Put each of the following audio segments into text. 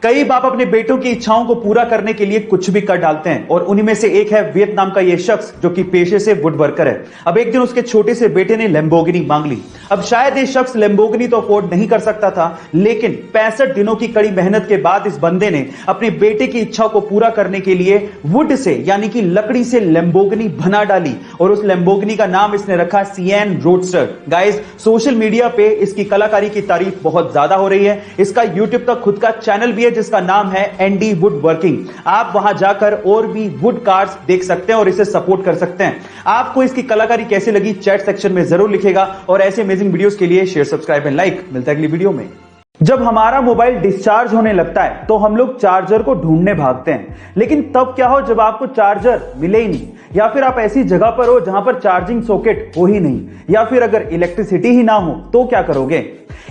कई बाप अपने बेटों की इच्छाओं को पूरा करने के लिए कुछ भी कर डालते हैं और उन्हीं में से एक है वियतनाम का यह शख्स जो कि पेशे से वुड वर्कर है। अब एक दिन उसके छोटे से बेटे ने लैम्बोर्गिनी मांग ली। अब शायद ये शख्स लैम्बोर्गिनी तो अफोर्ड नहीं कर सकता था, लेकिन 65 दिनों की कड़ी मेहनत के बाद इस बंदे ने अपने बेटे की इच्छा को पूरा करने के लिए वुड से यानी कि लकड़ी से लैम्बोर्गिनी बना डाली और उस लैम्बोर्गिनी का नाम इसने रखा सिएन रोडस्टर। गाइस, सोशल मीडिया पे इसकी कलाकारी की तारीफ बहुत ज्यादा हो रही है। इसका यूट्यूब का खुद का चैनल भी है जिसका नाम है एंडी वुड वर्किंग। आप वहां जाकर और भी वुड कार्स देख सकते हैं और इसे सपोर्ट कर सकते हैं। आपको इसकी कलाकारी कैसे लगी चैट सेक्शन में जरूर लिखेगा और ऐसे अमेजिंग वीडियोस के लिए शेयर, सब्सक्राइब एंड लाइक। मिलता है अगली वीडियो में। जब हमारा मोबाइल डिस्चार्ज होने लगता है तो हम लोग चार्जर को ढूंढने भागते हैं, लेकिन तब क्या हो जब आपको चार्जर मिले ही नहीं, या फिर आप ऐसी जगह पर हो जहां पर चार्जिंग सॉकेट हो ही नहीं, या फिर अगर इलेक्ट्रिसिटी ही ना हो तो क्या करोगे?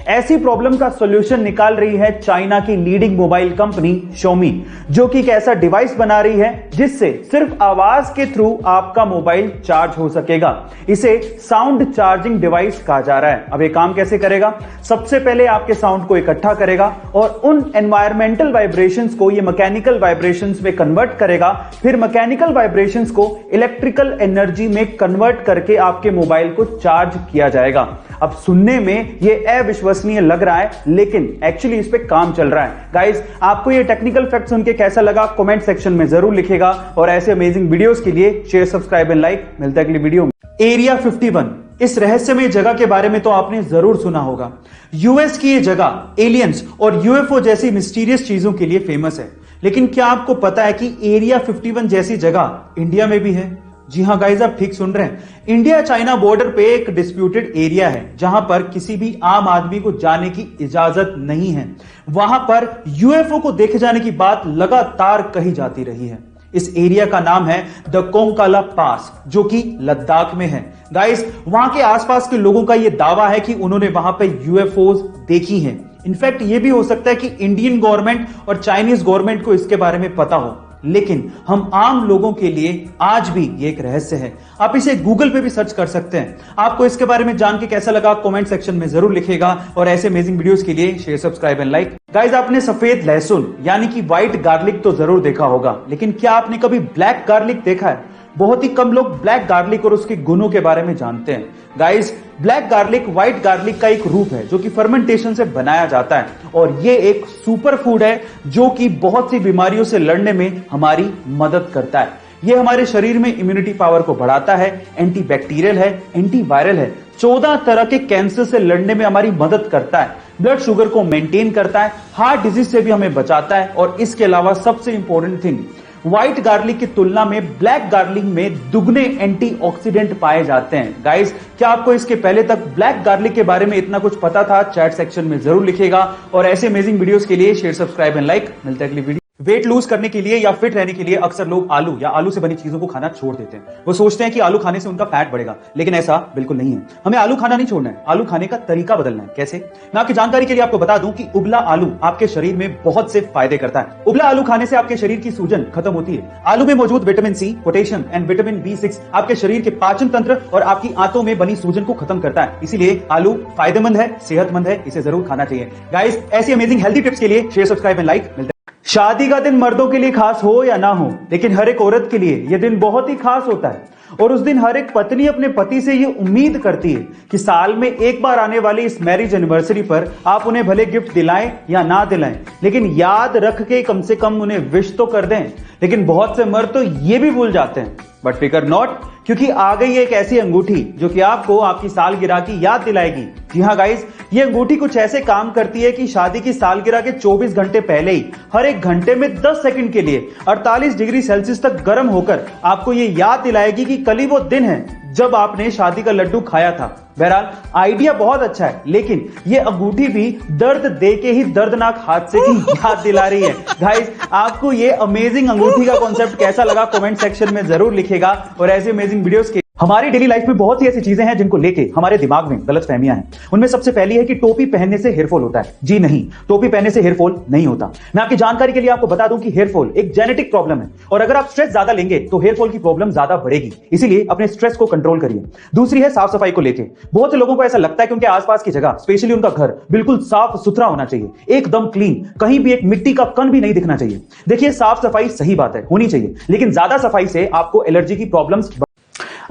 ऐसी प्रॉब्लम का सॉल्यूशन निकाल रही है चाइना की लीडिंग मोबाइल कंपनी Xiaomi, जो कि एक ऐसा डिवाइस बना रही है जिससे सिर्फ आवाज के थ्रू आपका मोबाइल चार्ज हो सकेगा। इसे साउंड चार्जिंग डिवाइस कहा जा रहा है। अब ये काम कैसे करेगा? सबसे पहले आपके साउंड को इकट्ठा करेगा और उन एनवायरमेंटल वाइब्रेशंस को ये मैकेनिकल वाइब्रेशंस में कन्वर्ट करेगा, फिर मैकेनिकल वाइब्रेशंस को इलेक्ट्रिकल एनर्जी में कन्वर्ट करके आपके मोबाइल को चार्ज किया जाएगा। अब सुनने में ये अविश्वसनीय लग रहा है, लेकिन एक्चुअली इस पे काम चल रहा है। गाइस, आपको ये टेक्निकल फैक्ट सुन के कैसा लगा कमेंट सेक्शन में जरूर लिखेगा और ऐसे अमेजिंग वीडियोस के लिए शेयर, सब्सक्राइब एंड लाइक। मिलता है अगली वीडियो में। एरिया 51, इस रहस्यमय जगह के बारे में तो आपने जरूर सुना होगा। यूएस की ये जगह एलियंस और यूएफओ जैसी मिस्टीरियस चीजों के लिए फेमस है, लेकिन क्या आपको पता है कि एरिया 51 जैसी जगह इंडिया में भी है? जी हां गाइस, आप ठीक सुन रहे हैं। इंडिया चाइना बॉर्डर पे एक डिस्प्यूटेड एरिया है जहां पर किसी भी आम आदमी को जाने की इजाजत नहीं है। वहां पर यूएफओ को देखे जाने की बात लगातार कही जाती रही है। इस एरिया का नाम है द कोंकाला पास, जो कि लद्दाख में है। गाइस, वहां के आसपास के लोगों का यह दावा है कि उन्होंने वहां पे यूएफओज देखी हैं। इनफैक्ट ये भी हो सकता है कि इंडियन गवर्नमेंट और चाइनीज गवर्नमेंट को इसके बारे में पता हो, लेकिन हम आम लोगों के लिए आज भी ये एक रहस्य है। आप इसे गूगल पे भी सर्च कर सकते हैं। आपको इसके बारे में जान के कैसा लगा कमेंट सेक्शन में जरूर लिखेगा और ऐसे अमेजिंग वीडियोस के लिए share, subscribe and like. Guys, आपने सफेद लहसुन यानी कि व्हाइट गार्लिक तो जरूर देखा होगा, लेकिन क्या आपने कभी ब्लैक गार्लिक देखा है? बहुत ही कम लोग ब्लैक गार्लिक और उसके गुणों के बारे में जानते हैं। Guys, black garlic white garlic का एक रूप है जो कि फर्मेंटेशन से बनाया जाता है और ये एक सुपर फूड है जो कि बहुत सी बीमारियों से लड़ने में हमारी मदद करता है। ये हमारे शरीर में इम्यूनिटी पावर को बढ़ाता है, एंटीबैक्टीरियल है, एंटीवायरल है, 14 तरह के कैंसर से लड़ने में हमारी मदद करता है, ब्लड शुगर को मेंटेन करता है, हार्ट डिजीज से भी हमें बचाता है और इसके अलावा सबसे इंपॉर्टेंट थिंग, व्हाइट गार्लिक की तुलना में ब्लैक गार्लिक में दुगने एंटीऑक्सीडेंट पाए जाते हैं। गाइस, क्या आपको इसके पहले तक ब्लैक गार्लिक के बारे में इतना कुछ पता था? चैट सेक्शन में जरूर लिखेगा और ऐसे अमेजिंग वीडियोस के लिए शेयर, सब्सक्राइब एंड लाइक। मिलते हैं अगली वीडियो। वेट लूज करने के लिए या फिट रहने के लिए अक्सर लोग आलू या आलू से बनी चीजों को खाना छोड़ देते हैं। वो सोचते हैं कि आलू खाने से उनका फैट बढ़ेगा, लेकिन ऐसा बिल्कुल नहीं है। हमें आलू खाना नहीं छोड़ना है, आलू खाने का तरीका बदलना है। कैसे? मैं आपकी जानकारी के लिए आपको बता दूं कि उबला आलू आपके शरीर में बहुत से फायदे करता है। उबला आलू खाने से आपके शरीर की सूजन खत्म होती है। आलू में मौजूद vitamin C, potassium and vitamin B6 आपके शरीर के पाचन तंत्र और आपकी आंतों में बनी सूजन को खत्म करता है। इसीलिए आलू फायदेमंद है, सेहतमंद है, इसे जरूर खाना चाहिए। गाइस, ऐसी अमेजिंग हेल्दी टिप्स के लिए शेयर, सब्सक्राइब एंड लाइक। मिलते हैं। शादी का दिन मर्दों के लिए खास हो या ना हो, लेकिन हर एक औरत के लिए यह दिन बहुत ही खास होता है और उस दिन हर एक पत्नी अपने पति से ये उम्मीद करती है कि साल में एक बार आने वाली इस मैरिज एनिवर्सरी पर आप उन्हें भले गिफ्ट दिलाएं या ना दिलाएं, लेकिन याद रख के कम से कम उन्हें विश तो कर दें। लेकिन बहुत से मर्द तो ये भी भूल जाते हैं, बट फिकर नॉट, क्योंकि आ गई एक ऐसी अंगूठी जो कि आपको आपकी सालगिरह की याद दिलाएगी। जी हाँ गाइस, ये अंगूठी कुछ ऐसे काम करती है कि शादी की सालगिरह के 24 घंटे पहले ही हर एक घंटे में 10 सेकंड के लिए 48 डिग्री सेल्सियस तक गर्म होकर आपको ये याद दिलाएगी कि कल ही वो दिन है जब आपने शादी का लड्डू खाया था। बहरहाल, आइडिया बहुत अच्छा है, लेकिन ये अंगूठी भी दर्द दे के ही दर्दनाक हादसे की याद दिला रही है। गाइस, आपको ये अमेजिंग अंगूठी का कॉन्सेप्ट कैसा लगा कमेंट सेक्शन में जरूर लिखेगा और ऐसे अमेजिंग वीडियोस के हमारी डेली लाइफ में बहुत सी ऐसी चीजें हैं जिनको लेके हमारे दिमाग में गलतफहमियां हैं। उनमें सबसे पहली है कि टोपी पहनने से हेयरफॉल होता है। जी नहीं, टोपी पहनने से हेयरफॉल नहीं होता। मैं आपकी जानकारी के लिए आपको बता दूं कि हेयरफॉल एक जेनेटिक प्रॉब्लम है और अगर आप स्ट्रेस ज्यादा लेंगे तो हेयरफॉल की प्रॉब्लम ज्यादा बढ़ेगी। इसीलिए अपने स्ट्रेस को कंट्रोल करिए। दूसरी है साफ सफाई को लेकर। बहुत से लोगों को ऐसा लगता है कि उनके आसपास की जगह, स्पेशली उनका घर, बिल्कुल साफ सुथरा होना चाहिए, एकदम क्लीन, कहीं भी एक मिट्टी का कण भी नहीं दिखना चाहिए। देखिए, साफ सफाई सही बात है, होनी चाहिए, लेकिन ज्यादा सफाई से आपको एलर्जी की प्रॉब्लम्स।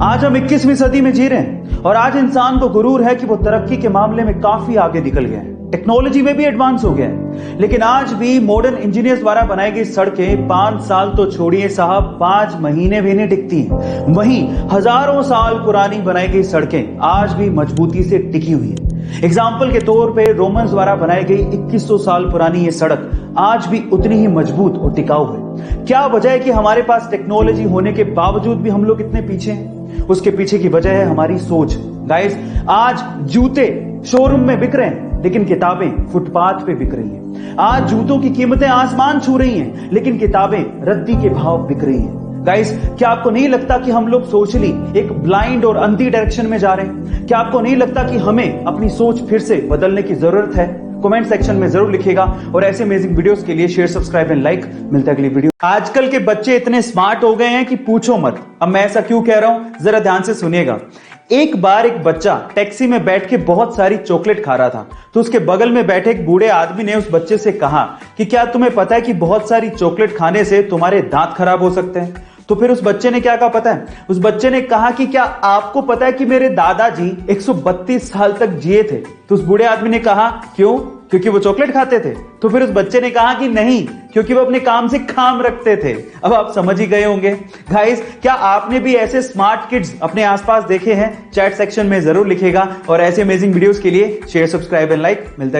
आज हम 21वीं सदी में जी रहे हैं और आज इंसान को गुरूर है कि वो तरक्की के मामले में काफी आगे निकल गया है, टेक्नोलॉजी में भी एडवांस हो गया है। लेकिन आज भी मॉडर्न इंजीनियर्स द्वारा बनाई गई सड़कें 5 साल तो छोड़िए साहब, 5 महीने भी नहीं टिकती हैं। वहीं हजारों साल पुरानी बनाई गई सड़कें आज भी मजबूती से टिकी हुई है। एग्जाम्पल के तौर पे रोमन्स द्वारा बनाई गई 2100 साल पुरानी ये सड़क आज भी उतनी ही मजबूत और टिकाऊ है। क्या वजह है कि हमारे पास टेक्नोलॉजी होने के बावजूद भी हम लोग इतने पीछे हैं? उसके पीछे की वजह है हमारी सोच। गाइस, आज जूते शोरूम में बिक रहे हैं लेकिन किताबें फुटपाथ पे बिक रही हैं। आज जूतों की कीमतें आसमान छू रही हैं लेकिन किताबें रद्दी के भाव बिक रही हैं। गाइस, क्या आपको नहीं लगता कि हम लोग सोशली एक ब्लाइंड और अंधी डायरेक्शन में जा रहे हैं? क्या आपको नहीं लगता कि हमें अपनी सोच फिर से बदलने की जरूरत है? कमेंट सेक्शन में जरूर लिखिएगा और ऐसे अमेजिंग वीडियोस के लिए शेयर, सब्सक्राइब एंड लाइक। मिलता है अगली वीडियो। आजकल के बच्चे इतने स्मार्ट हो गए हैं कि पूछो मत। अब मैं ऐसा क्यों कह रहा हूं, जरा ध्यान से सुनिएगा। एक बार एक बच्चा टैक्सी में बैठ के बहुत सारी चॉकलेट खा रहा था, तो उसके बगल में बैठे एक बूढ़े आदमी ने उस बच्चे से कहा कि क्या तुम्हें पता है कि बहुत सारी चॉकलेट खाने से तुम्हारे दांत खराब हो सकते हैं? तो फिर उस बच्चे ने क्या कहा पता है? उस बच्चे ने कहा कि क्या आपको पता है कि मेरे दादाजी 132 साल तक जिए थे? तो उस बूढ़े आदमी ने कहा क्यों? क्योंकि वो चॉकलेट खाते थे? तो फिर उस बच्चे ने कहा कि नहीं, क्योंकि वो अपने काम से काम रखते थे। अब आप समझ ही गए होंगे। गाइस, क्या आपने भी ऐसे स्मार्ट किड्स अपने आसपास देखे हैं? चैट सेक्शन में जरूर लिखिएगा और ऐसे अमेजिंग वीडियोस के लिए शेयर, सब्सक्राइब एंड लाइक। मिलता है।